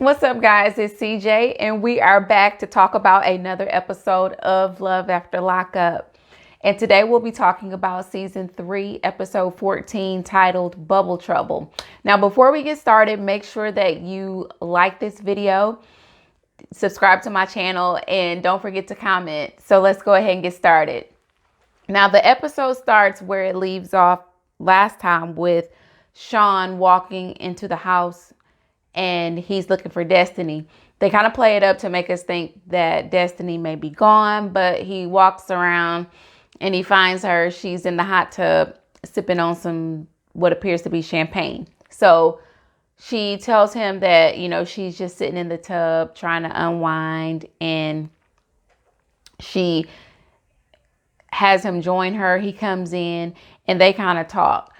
What's up, guys? It's CJ, and we are back to talk about another episode of Love After Lockup. And today we'll be talking about season 3, episode 14, titled Bubble Trouble. Now, before we get started, make sure that you like this video, subscribe to my channel, and don't forget to comment. So let's go ahead and get started. Now, the episode starts where it leaves off last time with Sean walking into the house and he's looking for Destiny. They kind of play it up to make us think that Destiny may be gone, but he walks around and he finds her. She's in the hot tub sipping on some what appears to be champagne. So she tells him that, she's just sitting in the tub trying to unwind, and she has him join her. He comes in and they kind of talk.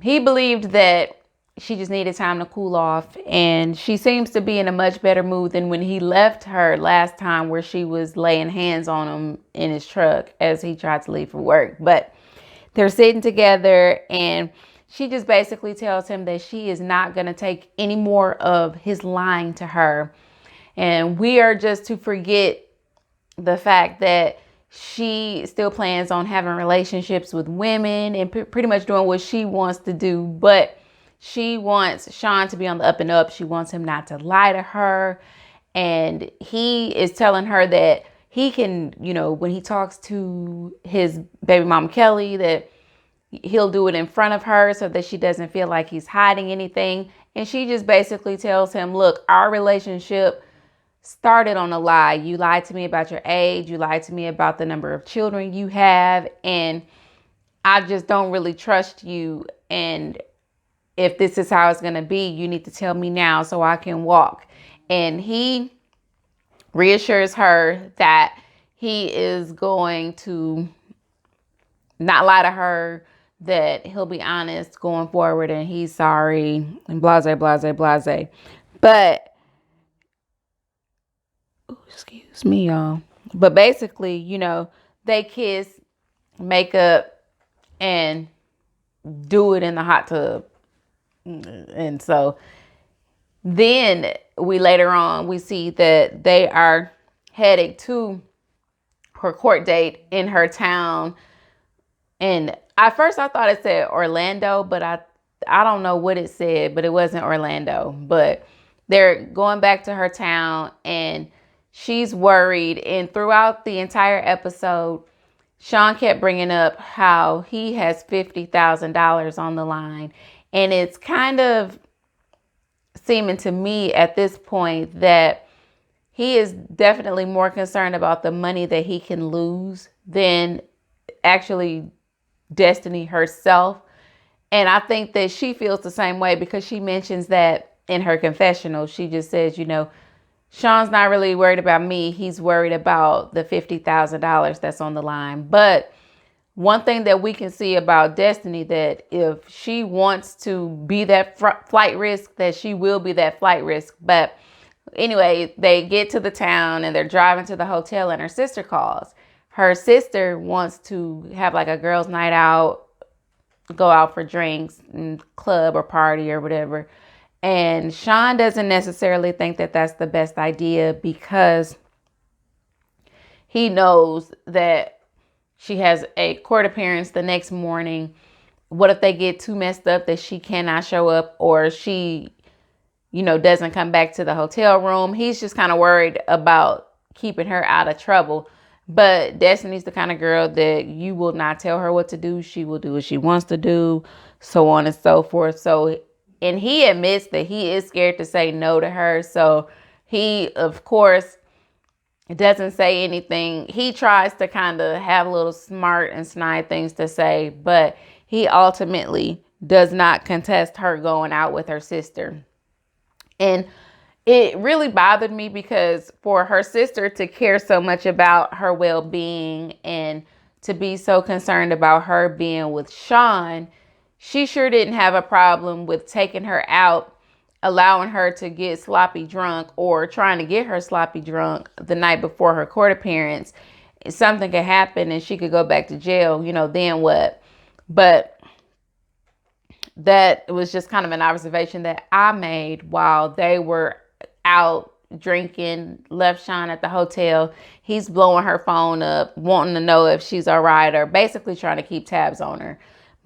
He believed that she just needed time to cool off, and she seems to be in a much better mood than when he left her last time, where she was laying hands on him in his truck as he tried to leave for work. But they're sitting together, and she just basically tells him that she is not going to take any more of his lying to her, and we are just to forget the fact that she still plans on having relationships with women and pretty much doing what she wants to do. But she wants Sean to be on the up and up. She wants him not to lie to her. And he is telling her that he can, when he talks to his baby mama Kelly, that he'll do it in front of her so that she doesn't feel like he's hiding anything. And she just basically tells him, look, our relationship started on a lie. You lied to me about your age. You lied to me about the number of children you have. And I just don't really trust you. And if this is how it's going to be, you need to tell me now so I can walk. And he reassures her that he is going to not lie to her, that he'll be honest going forward, and he's sorry, and blase, blase, blase. But, excuse me, y'all. But basically, they kiss, make up, and do it in the hot tub. And so then later on, we see that they are heading to her court date in her town. And at first I thought it said Orlando, but I don't know what it said, but it wasn't Orlando. But they're going back to her town, and she's worried. And throughout the entire episode, Sean kept bringing up how he has $50,000 on the line. And it's kind of seeming to me at this point that he is definitely more concerned about the money that he can lose than actually Destiny herself. And I think that she feels the same way, because she mentions that in her confessional. She just says, Sean's not really worried about me. He's worried about the $50,000 that's on the line. But one thing that we can see about Destiny, that if she wants to be that flight risk, that she will be that flight risk. But anyway, they get to the town and they're driving to the hotel, and her sister calls. Her sister wants to have like a girls' night out, go out for drinks, and club or party or whatever. And Sean doesn't necessarily think that that's the best idea, because he knows that she has a court appearance the next morning. What if they get too messed up that she cannot show up, or she, doesn't come back to the hotel room? He's just kind of worried about keeping her out of trouble. But Destiny's the kind of girl that you will not tell her what to do. She will do what she wants to do, so on and so forth. So, and he admits that he is scared to say no to her. So he, of course, doesn't say anything. He tries to kind of have little smart and snide things to say, but he ultimately does not contest her going out with her sister. And it really bothered me, because for her sister to care so much about her well-being and to be so concerned about her being with Sean, she sure didn't have a problem with taking her out, allowing her to get sloppy drunk, or trying to get her sloppy drunk the night before her court appearance. Something could happen and she could go back to jail, then what? But that was just kind of an observation that I made while they were out drinking, left Sean at the hotel. He's blowing her phone up, wanting to know if she's all right, or basically trying to keep tabs on her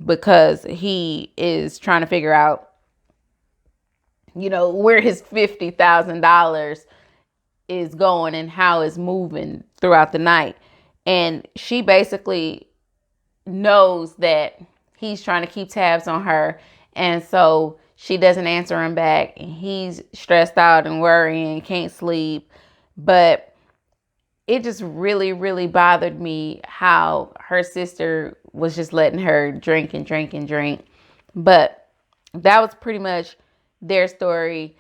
because he is trying to figure out, where his $50,000 is going and how it's moving throughout the night. And she basically knows that he's trying to keep tabs on her. And so she doesn't answer him back. And he's stressed out and worrying, can't sleep. But it just really, really bothered me how her sister was just letting her drink and drink and drink. But that was pretty much their story.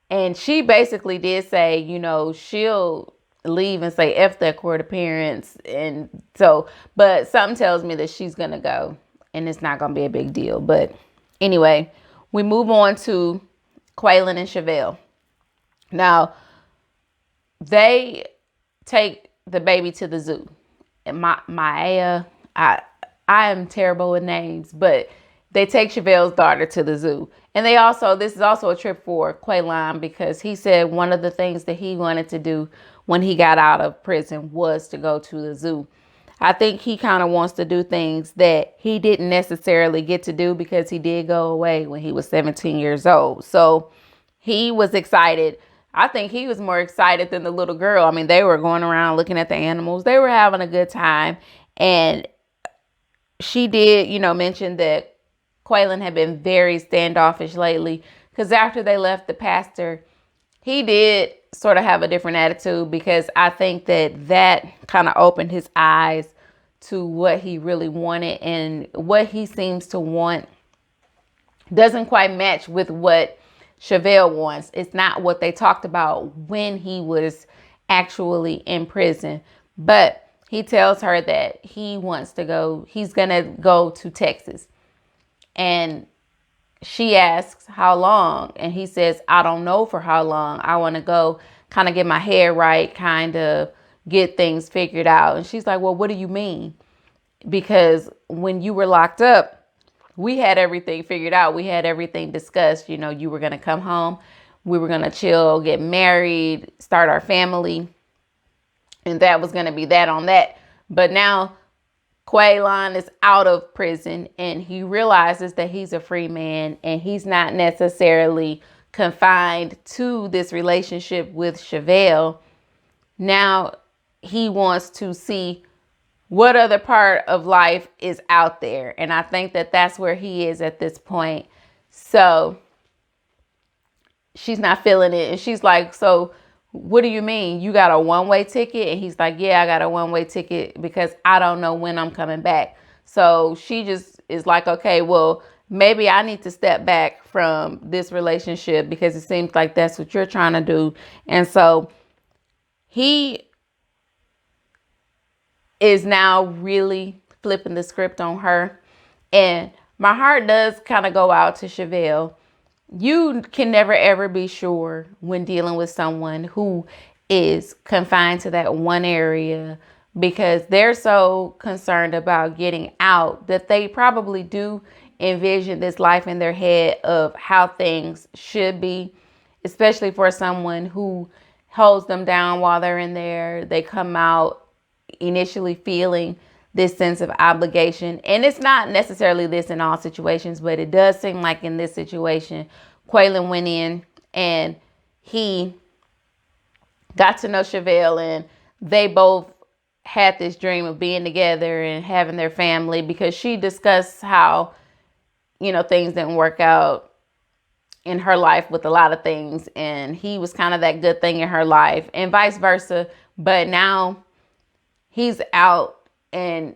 And she basically did say, she'll leave and say F that court appearance. And so, but something tells me that she's going to go and it's not going to be a big deal. But anyway, we move on to Kweilyn and Chevelle. Now, they take the baby to the zoo. And Maya, I am terrible with names, but they take Chevelle's daughter to the zoo. And this is also a trip for Kweilyn because he said one of the things that he wanted to do when he got out of prison was to go to the zoo. I think he kind of wants to do things that he didn't necessarily get to do because he did go away when he was 17 years old. So he was excited. I think he was more excited than the little girl. I mean, they were going around looking at the animals. They were having a good time. And she did, mention that Kweilyn had been very standoffish lately because after they left the pastor, he did sort of have a different attitude because I think that kind of opened his eyes to what he really wanted, and what he seems to want doesn't quite match with what Chevelle wants. It's not what they talked about when he was actually in prison. But he tells her that he's going to go to Texas. And she asks how long, and he says, I don't know for how long. I want to go kind of get my head right, kind of get things figured out. And she's like, well, what do you mean? Because when you were locked up, we had everything figured out. We had everything discussed. You were going to come home. We were going to chill, get married, start our family. And that was going to be that on that. But now Kweilyn is out of prison and he realizes that he's a free man and he's not necessarily confined to this relationship with Chevelle. Now he wants to see what other part of life is out there. And I think that that's where he is at this point. So she's not feeling it. And she's like, so what do you mean? You got a one-way ticket? And he's like, yeah, I got a one-way ticket because I don't know when I'm coming back. So she just is like, okay, well, maybe I need to step back from this relationship because it seems like that's what you're trying to do. And so he is now really flipping the script on her. And my heart does kind of go out to Chevelle. You can never, ever be sure when dealing with someone who is confined to that one area because they're so concerned about getting out that they probably do envision this life in their head of how things should be, especially for someone who holds them down while they're in there. They come out initially feeling this sense of obligation. And it's not necessarily this in all situations, but it does seem like in this situation, Kweilyn went in and he got to know Chevelle and they both had this dream of being together and having their family because she discussed how, things didn't work out in her life with a lot of things. And he was kind of that good thing in her life and vice versa. But now he's out and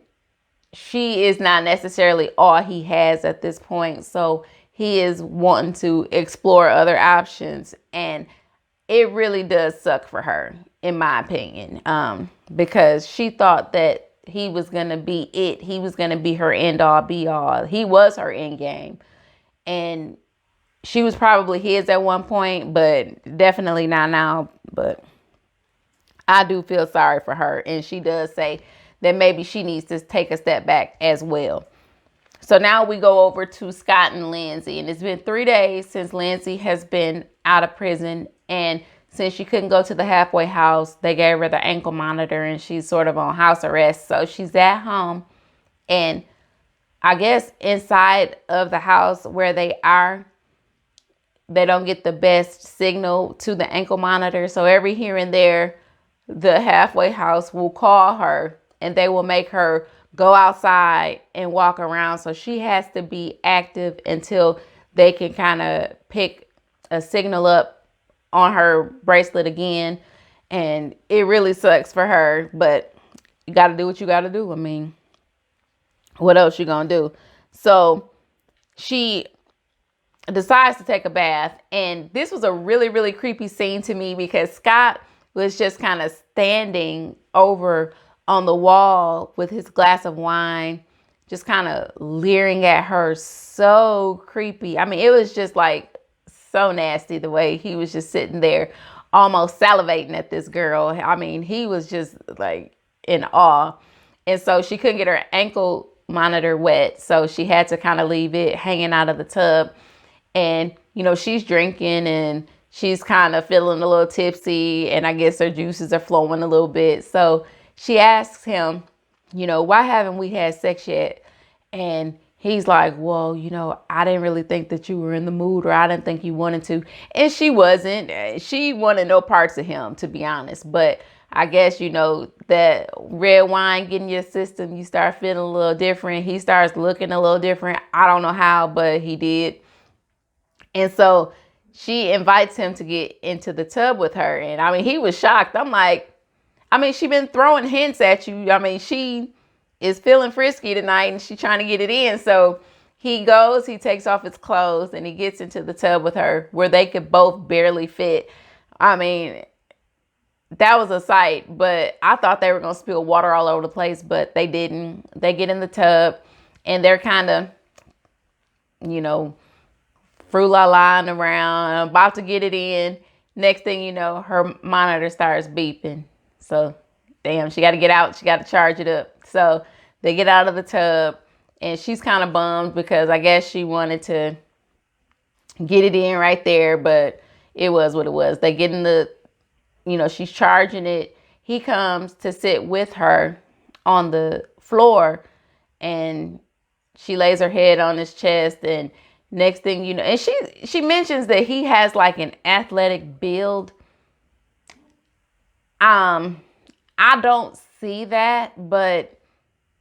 she is not necessarily all he has at this point. So he is wanting to explore other options. And it really does suck for her, in my opinion, because she thought that he was going to be it. He was going to be her end all be all. He was her end game. And she was probably his at one point, but definitely not now. But I do feel sorry for her. And she does say that maybe she needs to take a step back as well. So now we go over to Scott and Lindsay, and it's been 3 days since Lindsay has been out of prison. And since she couldn't go to the halfway house, they gave her the ankle monitor and she's sort of on house arrest. So she's at home, and I guess inside of the house where they are, they don't get the best signal to the ankle monitor. So every here and there, the halfway house will call her and they will make her go outside and walk around. So she has to be active until they can kind of pick a signal up on her bracelet again. And it really sucks for her, but you got to do what you got to do. I mean, what else you gonna do? So she decides to take a bath, and this was a really, really creepy scene to me because Scott was just kind of standing over on the wall with his glass of wine, just kind of leering at her. So creepy. I mean, it was just like so nasty the way he was just sitting there almost salivating at this girl. I mean, he was just like in awe. And so she couldn't get her ankle monitor wet, so she had to kind of leave it hanging out of the tub. And, you know, she's drinking and she's kind of feeling a little tipsy, and I guess her juices are flowing a little bit. So she asks him, you know, why haven't we had sex yet? And he's like, well, you know, I didn't really think that you were in the mood, or I didn't think you wanted to. And she wasn't. She wanted no parts of him, to be honest. But I guess, you know, that red wine getting your system, you start feeling a little different. He starts looking a little different. I don't know how, but he did. And so she invites him to get into the tub with her. And I mean, he was shocked. I'm like, I mean, she been throwing hints at you. I mean, she is feeling frisky tonight and she's trying to get it in. So he goes, he takes off his clothes and he gets into the tub with her where they could both barely fit. I mean, that was a sight, but I thought they were going to spill water all over the place, but they didn't. They get in the tub and they're kind of, you know, fruit-la-laing around, about to get it in. Next thing you know, her monitor starts beeping. So, damn, she got to get out. She got to charge it up. So they get out of the tub and she's kind of bummed because I guess she wanted to get it in right there, but it was what it was. They get in the, you know, she's charging it. He comes to sit with her on the floor and she lays her head on his chest, and next thing you know, and she mentions that he has like an athletic build. I don't see that, but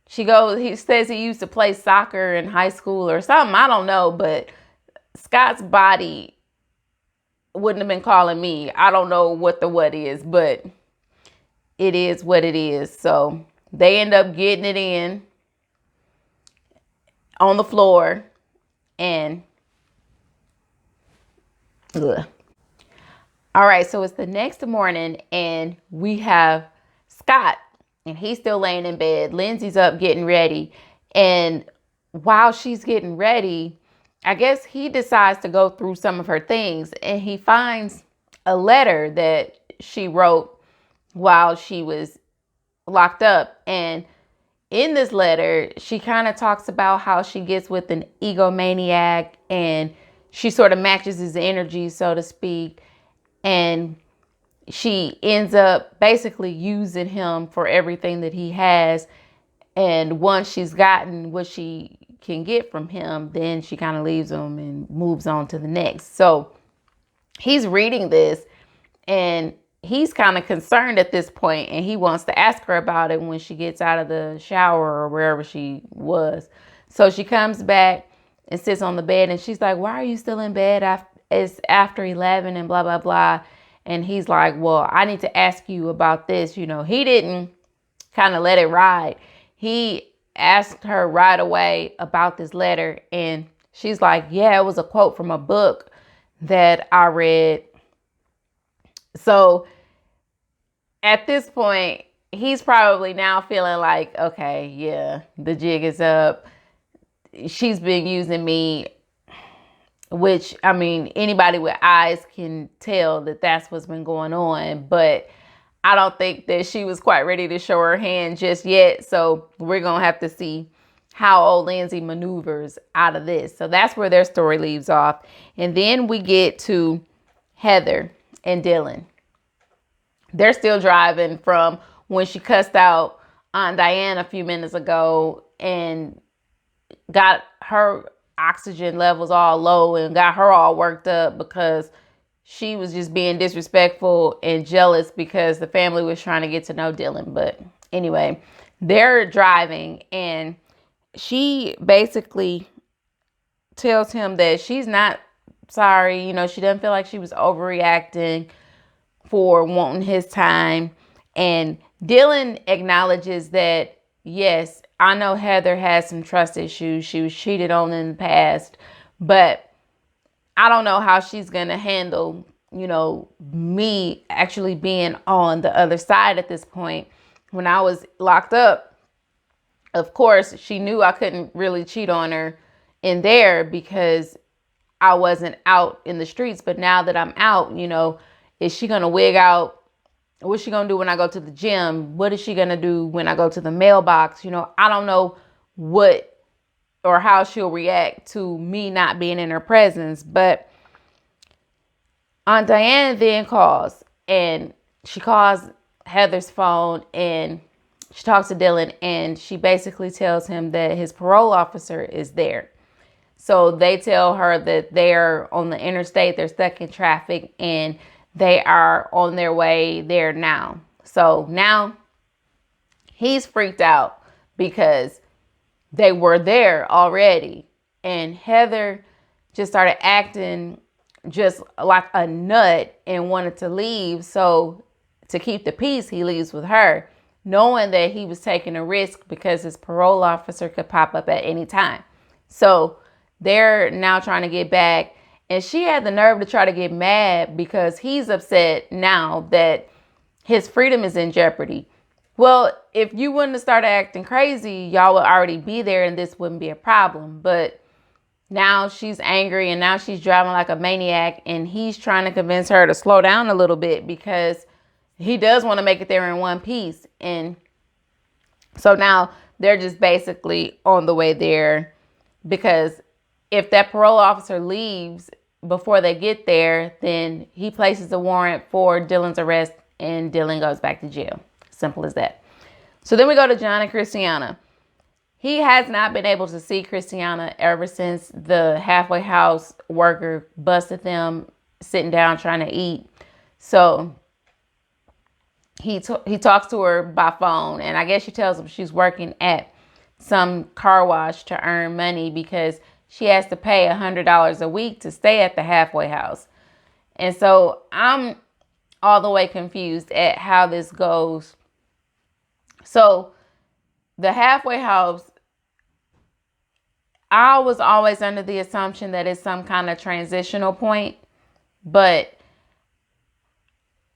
he says he used to play soccer in high school or something. I don't know, but Scott's body wouldn't have been calling me. I don't know what is, but it is what it is. So they end up getting it in on the floor, and ugh. All right, so it's the next morning and we have Scott and he's still laying in bed. Lindsay's up getting ready, and while she's getting ready, I guess he decides to go through some of her things, and he finds a letter that she wrote while she was locked up. And in this letter, she kind of talks about how she gets with an egomaniac and she sort of matches his energy, so to speak. And she ends up basically using him for everything that he has. And once she's gotten what she can get from him, then she kind of leaves him and moves on to the next. So he's reading this and he's kind of concerned at this point, and he wants to ask her about it when she gets out of the shower or wherever she was. So she comes back and sits on the bed and she's like, why are you still in bed? It's after 11 and blah, blah, blah. And he's like, well, I need to ask you about this. You know, he didn't kind of let it ride. He asked her right away about this letter. And she's like, yeah, it was a quote from a book that I read. So at this point, he's probably now feeling like, okay, yeah, the jig is up. She's been using me, which, I mean, anybody with eyes can tell that that's what's been going on. But I don't think that she was quite ready to show her hand just yet. So we're going to have to see how old Lindsay maneuvers out of this. So that's where their story leaves off. And then we get to Heather and Dylan. They're still driving from when she cussed out Aunt Diane a few minutes ago and got her oxygen levels all low and got her all worked up because she was just being disrespectful and jealous because the family was trying to get to know Dylan. But anyway, they're driving and she basically tells him that she's not sorry. You know, she doesn't feel like she was overreacting for wanting his time. And Dylan acknowledges that, yes, I know Heather has some trust issues. She was cheated on in the past, but I don't know how she's going to handle, you know, me actually being on the other side at this point. When I was locked up, of course, she knew I couldn't really cheat on her in there because I wasn't out in the streets. But now that I'm out, you know, is she going to wig out? What's she going to do when I go to the gym? What is she going to do when I go to the mailbox? You know, I don't know what or how she'll react to me not being in her presence. But Aunt Diane then calls, and she calls Heather's phone, and she talks to Dylan, and she basically tells him that his parole officer is there. So they tell her that they're on the interstate, they're stuck in traffic, and they are on their way there now. So now he's freaked out because they were there already. And Heather just started acting just like a nut and wanted to leave. So to keep the peace, he leaves with her, knowing that he was taking a risk because his parole officer could pop up at any time. So they're now trying to get back. And she had the nerve to try to get mad because he's upset now that his freedom is in jeopardy. Well, if you wouldn't have started acting crazy, y'all would already be there and this wouldn't be a problem. But now she's angry and now she's driving like a maniac, and he's trying to convince her to slow down a little bit because he does want to make it there in one piece. And so now they're just basically on the way there, because if that parole officer leaves before they get there, then he places a warrant for Dylan's arrest and Dylan goes back to jail. Simple as that. So then we go to John and Christiana. He has not been able to see Christiana ever since the halfway house worker busted them sitting down trying to eat. So he talks to her by phone, and I guess she tells him she's working at some car wash to earn money because she has to pay $100 a week to stay at the halfway house. And so I'm all the way confused at how this goes. So the halfway house, I was always under the assumption that it's some kind of transitional point, but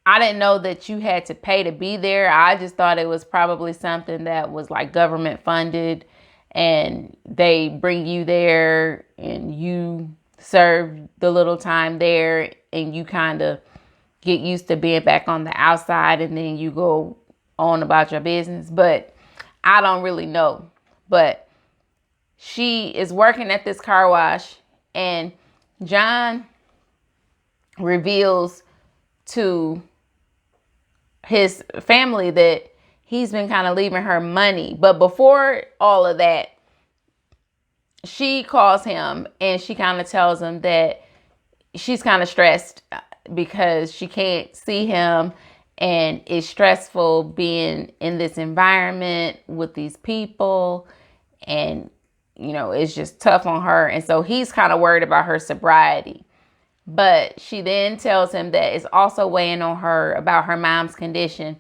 I didn't know that you had to pay to be there. I just thought it was probably something that was like government funded, and they bring you there and you serve the little time there and you kind of get used to being back on the outside and then you go on about your business. But I don't really know. But she is working at this car wash, and John reveals to his family that he's been kind of leaving her money. But before all of that, she calls him and she kind of tells him that she's kind of stressed because she can't see him, and it's stressful being in this environment with these people, and you know, it's just tough on her. And so he's kind of worried about her sobriety. But she then tells him that it's also weighing on her about her mom's condition.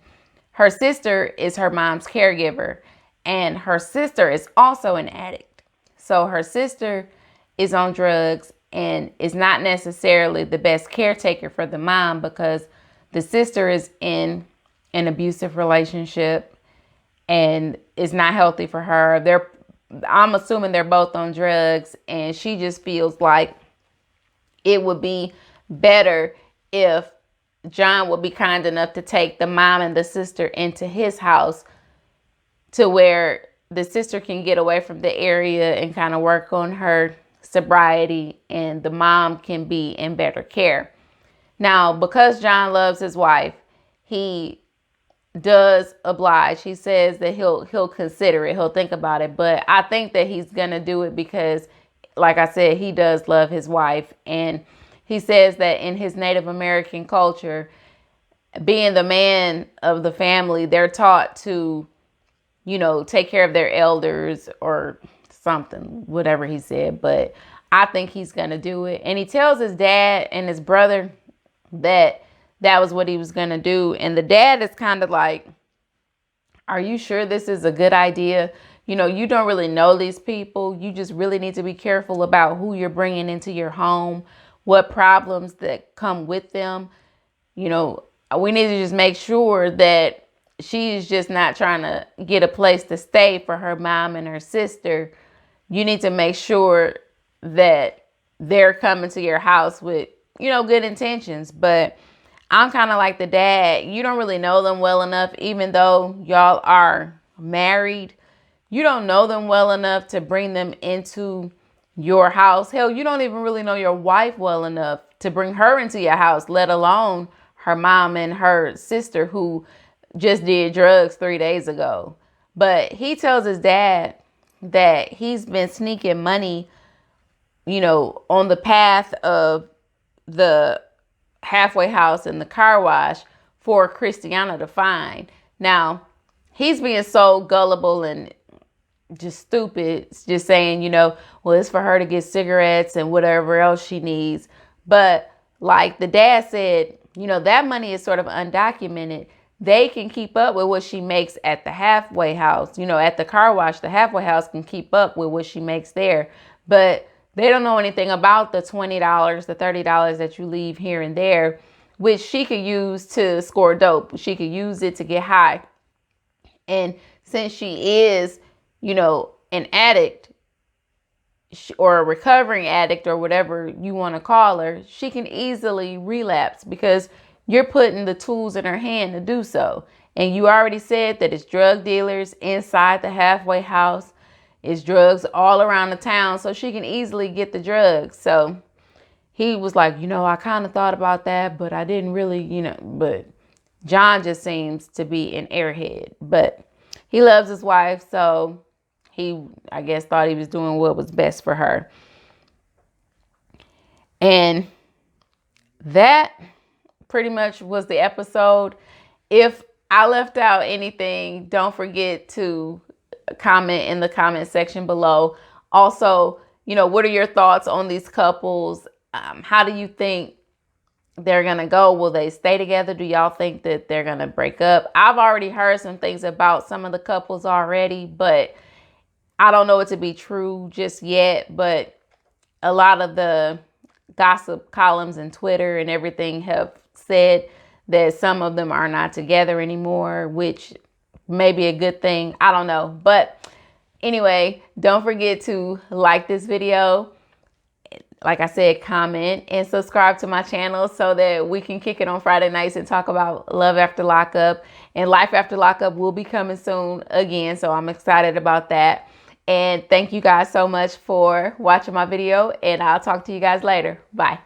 Her sister is her mom's caregiver, and her sister is also an addict. So her sister is on drugs and is not necessarily the best caretaker for the mom because the sister is in an abusive relationship and it's not healthy for her. I'm assuming they're both on drugs, and she just feels like it would be better if John would be kind enough to take the mom and the sister into his house to where the sister can get away from the area and kind of work on her sobriety, and the mom can be in better care. Now, because John loves his wife, he does oblige. He says that he'll consider it, he'll think about it, but I think that he's gonna do it because, like I said, he does love his wife. And he says that in his Native American culture, being the man of the family, they're taught to, you know, take care of their elders or something, whatever he said. But I think he's gonna do it. And he tells his dad and his brother that that was what he was gonna do. And the dad is kind of like, are you sure this is a good idea? You know, you don't really know these people. You just really need to be careful about who you're bringing into your home, what problems that come with them. You know, we need to just make sure that she's just not trying to get a place to stay for her mom and her sister. You need to make sure that they're coming to your house with, you know, good intentions. But I'm kind of like the dad. You don't really know them well enough, even though y'all are married. You don't know them well enough to bring them into your house. Hell, you don't even really know your wife well enough to bring her into your house, let alone her mom and her sister who just did drugs 3 days ago. But he tells his dad that he's been sneaking money, you know, on the path of the halfway house and the car wash for Christiana to find. Now, he's being so gullible and just stupid, just saying, you know, well, it's for her to get cigarettes and whatever else she needs. But like the dad said, you know, that money is sort of undocumented. They can keep up with what she makes at the halfway house. You know, at the car wash, the halfway house can keep up with what she makes there. But they don't know anything about the $20, the $30 that you leave here and there, which she could use to score dope. She could use it to get high. And since she is, you know, an addict or a recovering addict or whatever you want to call her, she can easily relapse because you're putting the tools in her hand to do so. And you already said that it's drug dealers inside the halfway house. It's drugs all around the town, so she can easily get the drugs. So he was like, you know, I kind of thought about that, but I didn't really, you know, but John just seems to be an airhead. But he loves his wife, so he, I guess, thought he was doing what was best for her. And that pretty much was the episode. If I left out anything, don't forget to comment in the comment section below. Also, you know, what are your thoughts on these couples? How do you think they're gonna go? Will they stay together? Do y'all think that they're gonna break up? I've already heard some things about some of the couples already, but I don't know it to be true just yet. But a lot of the gossip columns and Twitter and everything have said that some of them are not together anymore, which may be a good thing. I don't know. But anyway, don't forget to like this video. Like I said, comment and subscribe to my channel so that we can kick it on Friday nights and talk about love after lockup. And life after lockup will be coming soon again, so I'm excited about that. And thank you guys so much for watching my video, and I'll talk to you guys later. Bye.